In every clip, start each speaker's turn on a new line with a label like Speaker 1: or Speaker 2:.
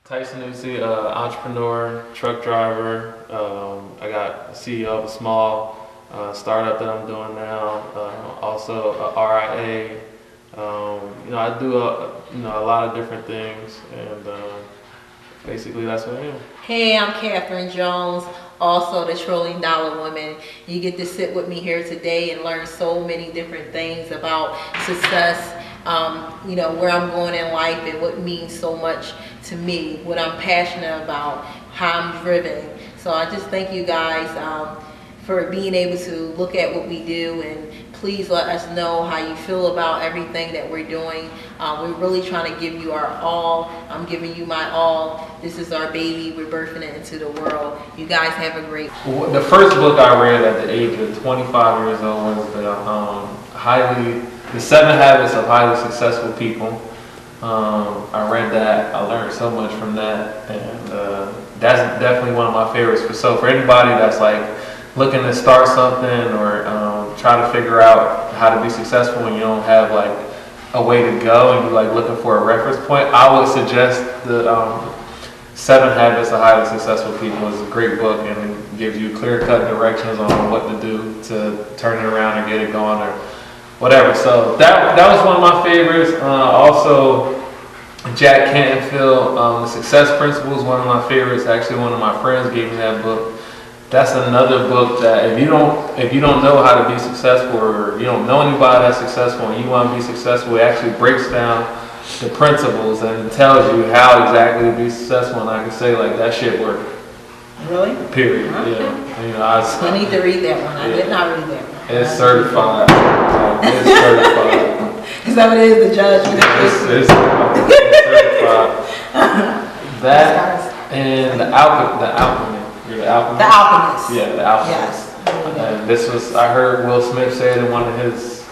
Speaker 1: Tyson Eutsey, entrepreneur, truck driver. I got CEO of a small startup that I'm doing now. Also a RIA. I do a lot of different things, and basically that's what I am.
Speaker 2: Hey, I'm Katherine Jones, also the $1 Trillion Woman. You get to sit with me here today and learn so many different things about success, where I'm going in life and what means so much to me, what I'm passionate about, how I'm driven. So I just thank you guys for being able to look at what we do, and please let us know how you feel about everything that we're doing. We're really trying to give you our all. I'm giving you my all. This is our baby. We're birthing it into the world. You guys have a great...
Speaker 1: The first book I read at the age of 25 years old was The 7 Habits of Highly Successful People. I read that. I learned so much from that, and that's definitely one of my favorites. So for anybody that's like looking to start something or try to figure out how to be successful when you don't have like a way to go and you're like looking for a reference point, I would suggest the 7 Habits of Highly Successful People is a great book, and it gives you clear-cut directions on what to do to turn it around or get it going or whatever. So that was one of my favorites. Also, Jack Canfield, The Success Principle is one of my favorites. Actually, one of my friends gave me that book. That's another book that if you don't know how to be successful, or you don't know anybody that's successful and you want to be successful, it actually breaks down the principles and tells you how exactly to be successful. And I can say like that shit worked.
Speaker 2: Really?
Speaker 1: Period.
Speaker 2: Okay.
Speaker 1: Yeah.
Speaker 2: I need to read that one. I did not read that one.
Speaker 1: It's certified. It's certified.
Speaker 2: Is that what it is? The judge?
Speaker 1: It's certified. That and the alchemy. You're the alchemist.
Speaker 2: The Alchemist.
Speaker 1: Yeah, the alchemist.
Speaker 2: Yes.
Speaker 1: And this was, I heard Will Smith say it in one of his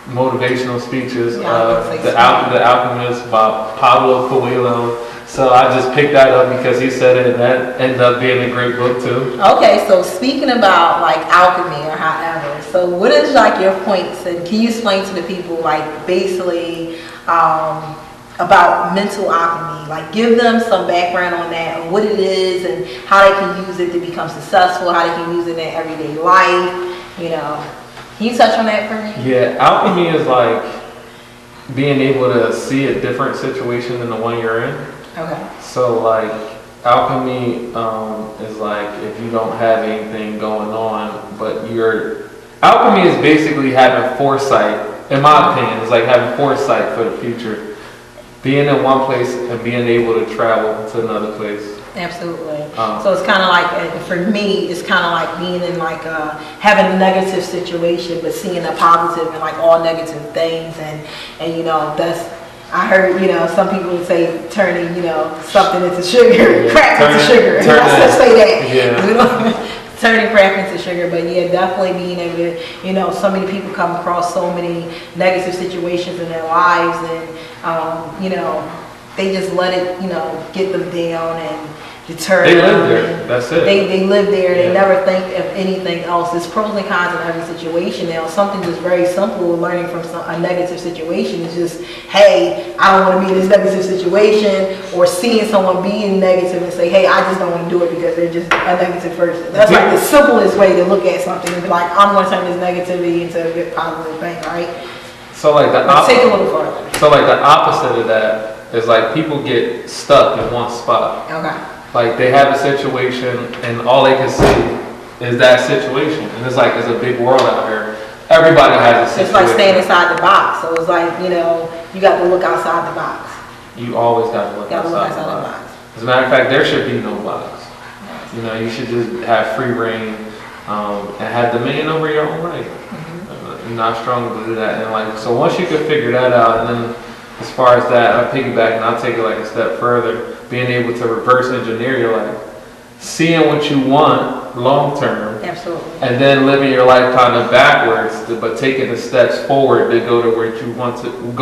Speaker 1: motivational speeches. The Alchemist by Pablo Coelho. So I just picked that up because he said it, and that ended up being a great book too.
Speaker 2: Okay, so speaking about like alchemy or however, so what is like your points, and can you explain to the people like basically about mental alchemy? Like give them some background on that, and what it is, and how they can use it to become successful, how they can use it in their everyday life. Can you touch on that for me?
Speaker 1: Yeah, alchemy is like being able to see a different situation than the one you're in.
Speaker 2: Okay.
Speaker 1: So like alchemy is like if you don't have anything going on, but alchemy is basically having foresight. In my opinion, it's like having foresight for the future. Being in one place and being able to travel to another place.
Speaker 2: Absolutely. So it's kind of like, for me, it's kind of like being in like having a negative situation, but seeing a positive in like all negative things, and that's, I heard, some people would say turning, something into sugar, crack into sugar. Let's say that.
Speaker 1: Yeah.
Speaker 2: Turning crack into sugar, but yeah, definitely being able to, so many people come across so many negative situations in their lives, and they just let it, get them down and deter them.
Speaker 1: They live there. That's it.
Speaker 2: They live there.
Speaker 1: Yeah.
Speaker 2: They never think of anything else. There's pros and cons in every situation. Now, something just very simple, learning from a negative situation is just, hey, I don't want to be in this negative situation, or seeing someone being negative and say, hey, I just don't want to do it because they're just a negative person. That's like the simplest way to look at something and be like, I'm going to turn this negativity into a good positive thing, right?
Speaker 1: So like
Speaker 2: take a little further.
Speaker 1: So like the opposite of that is like people get stuck in one spot.
Speaker 2: Okay.
Speaker 1: Like they have a situation and all they can see is that situation, and it's like it's a big world out here. Everybody has a situation.
Speaker 2: It's like staying inside the box. So it's like you got to look outside the box.
Speaker 1: You always got to look outside the box. As a matter of fact, there should be no box. Yes. You should just have free reign and have dominion over your own life. I strongly believe that, and so once you can figure that out, and then as far as that, I piggyback and I'll take it like a step further, being able to reverse engineer your life, seeing what you want long term,
Speaker 2: absolutely,
Speaker 1: and then living your life kind of backwards, but taking the steps forward to go to where you want to. And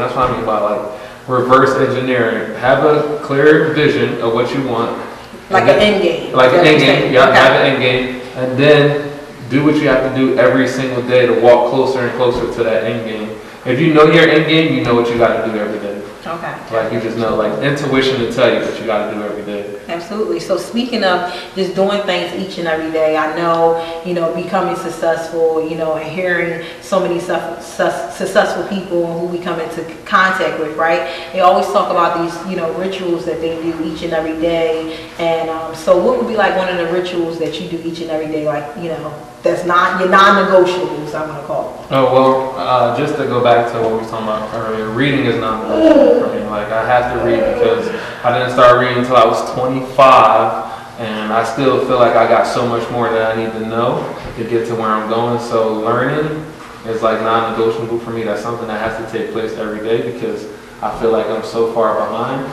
Speaker 1: that's what I mean by like reverse engineering. Have a clear vision of what you want,
Speaker 2: like an end game.
Speaker 1: Like an end game, yeah, have an end game, and then do what you have to do every single day to walk closer and closer to that end game. If you know your end game, you know what you got to do every day.
Speaker 2: Okay.
Speaker 1: Like you just know, like intuition to tell you what you got to do every day.
Speaker 2: Absolutely. So speaking of just doing things each and every day, I know, becoming successful, and hearing so many successful people who we come into contact with, right? They always talk about these, rituals that they do each and every day. And so what would be like one of the rituals that you do each and every day, like, that's not your non-negotiables, I'm going to call it?
Speaker 1: Oh, well, just to go back to what we were talking about earlier, reading is non-negotiable for me. Like, I have to read because I didn't start reading until I was 25, and I still feel like I got so much more that I need to know to get to where I'm going. So learning is like non-negotiable for me. That's something that has to take place every day because I feel like I'm so far behind,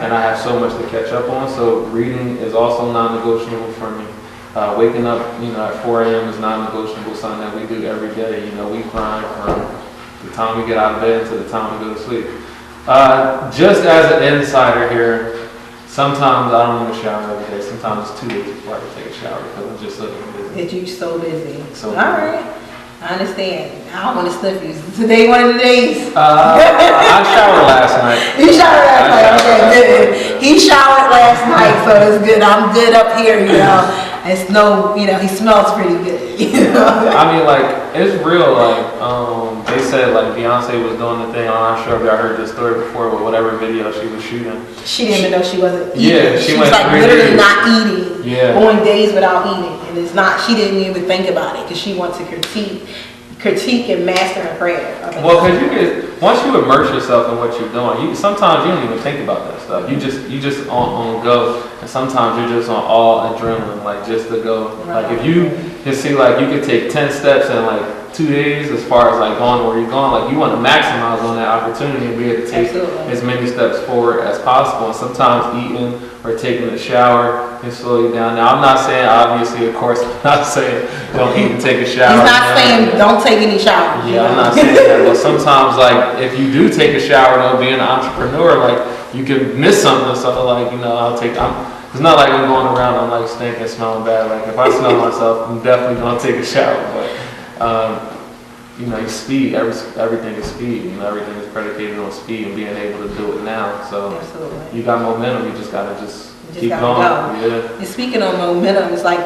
Speaker 1: and I have so much to catch up on. So reading is also non-negotiable for me. Waking up, at 4 a.m. is non-negotiable, something that we do every day. We grind from the time we get out of bed to the time we go to sleep. Just as an insider here, sometimes I don't even shower every day. Sometimes it's 2 days before I can take a shower because I'm just so busy.
Speaker 2: That you're so busy.
Speaker 1: So
Speaker 2: all right. I understand. I don't want to sniff you. Today one of the days.
Speaker 1: I showered last night.
Speaker 2: You showered last night. Okay, good. He showered last night, so it's good. I'm good up here, It's no, he smells pretty good.
Speaker 1: I mean, like, it's real. Like, they said, like, Beyonce was doing the thing. I'm not sure if y'all heard this story before, but whatever video she was shooting.
Speaker 2: She didn't even know she wasn't eating.
Speaker 1: Yeah, she
Speaker 2: was like literally not eating.
Speaker 1: Yeah.
Speaker 2: Going days without eating. And it's not, she didn't even think about it because she wants to critique and master her craft.
Speaker 1: Well, because once you immerse yourself in what you're doing, sometimes you don't even think about that stuff. You just on go, and sometimes you're just on all adrenaline, like just to go.
Speaker 2: Right.
Speaker 1: Like if you can see, like you could take 10 steps in like 2 days as far as like going where you're going. Like you want to maximize on that opportunity and be able to take as many steps forward as possible. And sometimes eating or taking a shower can slow you down. Now I'm not saying, obviously, of course, I'm not saying don't eat and take a shower.
Speaker 2: He's not saying don't take any showers.
Speaker 1: Yeah, I'm not saying that. But sometimes, like if you do take a shower, though, being an entrepreneur, like you could miss something. So like it's not like I'm going around, I'm like stinking, smelling bad. Like if I smell myself, I'm definitely gonna take a shower. But speed. Everything is speed. Everything is predicated on speed and being able to do it now. So
Speaker 2: absolutely.
Speaker 1: You got momentum. You just gotta keep going.
Speaker 2: Go.
Speaker 1: Yeah.
Speaker 2: And speaking of momentum, it's like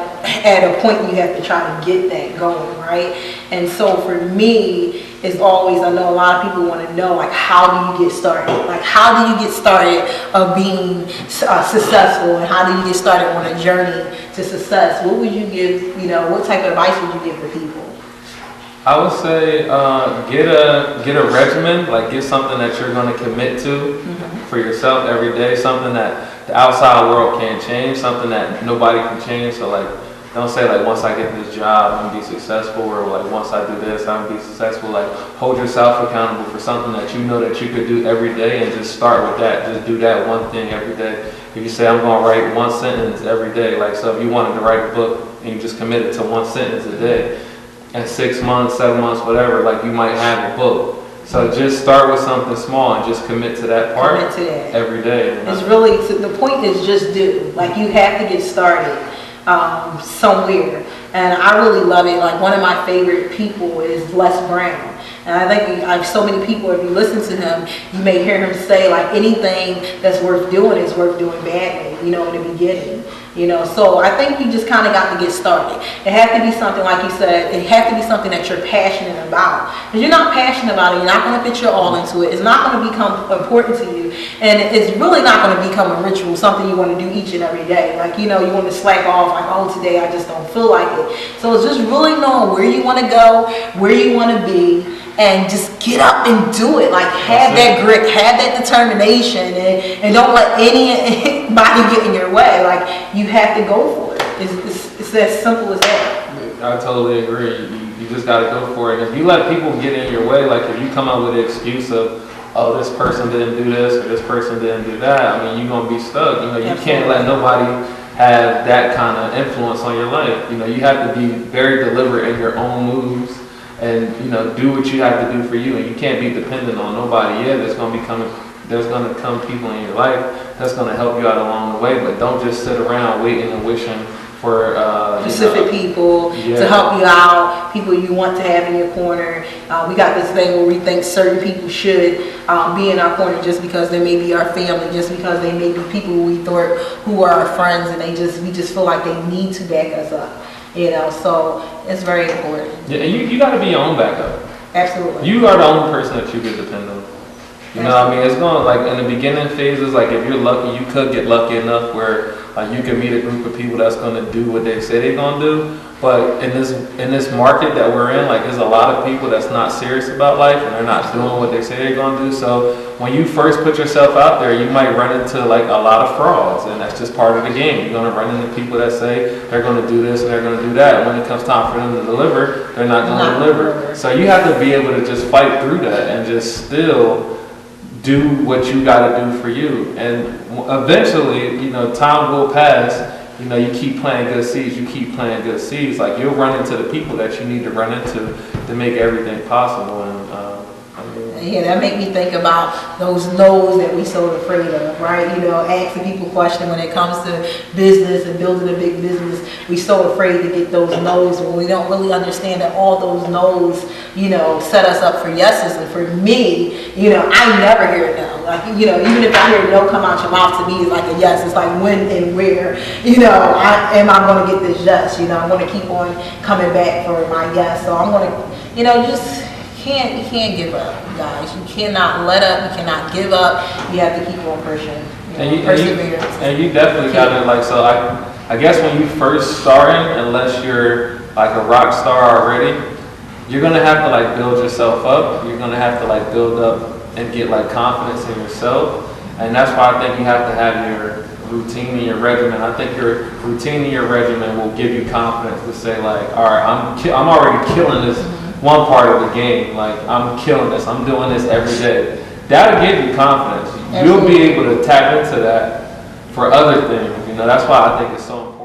Speaker 2: at a point you have to try to get that going, right? And so for me, it's always, I know a lot of people want to know, like, how do you get started? Like, how do you get started of being successful, and how do you get started on a journey to success? What would you give, what type of advice would you give to people?
Speaker 1: I would say get a regimen, like get something that you're going to commit to for yourself every day, something that the outside world can't change, something that nobody can change. So like, don't say like once I get this job I'm gonna be successful, or like once I do this I'm gonna be successful. Like hold yourself accountable for something that you know that you could do every day, and just start with that. Just do that one thing every day. If you say I'm gonna write one sentence every day, like so if you wanted to write a book and you just committed to one sentence a day, and 6 months, 7 months, whatever, like you might have a book. So just start with something small and just commit to that part every day.
Speaker 2: It's really, the point is just do. Like you have to get started somewhere. And I really love it. Like one of my favorite people is Les Brown. And I think so many people, if you listen to him, you may hear him say like anything that's worth doing is worth doing badly, in the beginning. So I think you just kind of got to get started. It has to be something, like you said, it has to be something that you're passionate about. If you're not passionate about it, you're not going to put your all into it. It's not going to become important to you. And it's really not going to become a ritual, something you want to do each and every day. Like, you want to slack off, like, oh, today I just don't feel like it. So it's just really knowing where you want to go, where you want to be, and just get up and do it. Like have that grit, have that determination, and don't let anybody get in your way. Like you have to go for it. It's as simple as that.
Speaker 1: I totally agree. You just got to go for it. And if you let people get in your way, like if you come up with the excuse of, oh, this person didn't do this or this person didn't do that, I mean, you're gonna be stuck. You can't let nobody have that kind of influence on your life. You have to be very deliberate in your own moves. And do what you have to do for you, and you can't be dependent on nobody. Yeah, there's gonna come people in your life that's gonna help you out along the way, but don't just sit around waiting and wishing for
Speaker 2: specific people
Speaker 1: Yeah.
Speaker 2: to help you out, people you want to have in your corner. We got this thing where we think certain people should be in our corner just because they may be our family, just because they may be people we thought who are our friends, and we just feel like they need to back us up. So it's very important.
Speaker 1: Yeah, and you got to be your own backup.
Speaker 2: Absolutely.
Speaker 1: You are the only person that you can depend on. You know what I mean? It's going like in the beginning phases, like if you're lucky, you could get lucky enough where you can meet a group of people that's going to do what they say they're going to do. But in this market that we're in, like there's a lot of people that's not serious about life and they're not doing what they say they're going to do. So when you first put yourself out there, you might run into like a lot of frauds, and that's just part of the game. You're going to run into people that say they're going to do this and they're going to do that. And when it comes time for them to deliver, they're not going to deliver. So you have to be able to just fight through that and just still do what you got to do for you. And eventually, time will pass. You keep planting good seeds. You keep planting good seeds. Like you'll run into the people that you need to run into to make everything possible. And
Speaker 2: yeah, that make me think about those no's that we so afraid of, right? Asking people questions when it comes to business and building a big business. We so afraid to get those no's when we don't really understand that all those no's, set us up for yeses. And for me, I never hear a no. Like, even if I hear no come out your mouth, to me it's like a yes. It's like when and where, am I going to get this yes? I'm going to keep on coming back for my yes. So I'm going to, you can't give up, guys. You cannot let up. You cannot give up. You have to keep on pushing. Perseverance.
Speaker 1: And you definitely got to so I guess when you first starting, unless you're like a rock star already, you're gonna have to build yourself up. You're gonna have to build up and get confidence in yourself. And that's why I think you have to have your routine and your regimen. I think your routine and your regimen will give you confidence to say all right, I'm already killing this one part of the game. I'm killing this. I'm doing this every day. That'll give you confidence. You'll be able to tap into that for other things. That's why I think it's so important.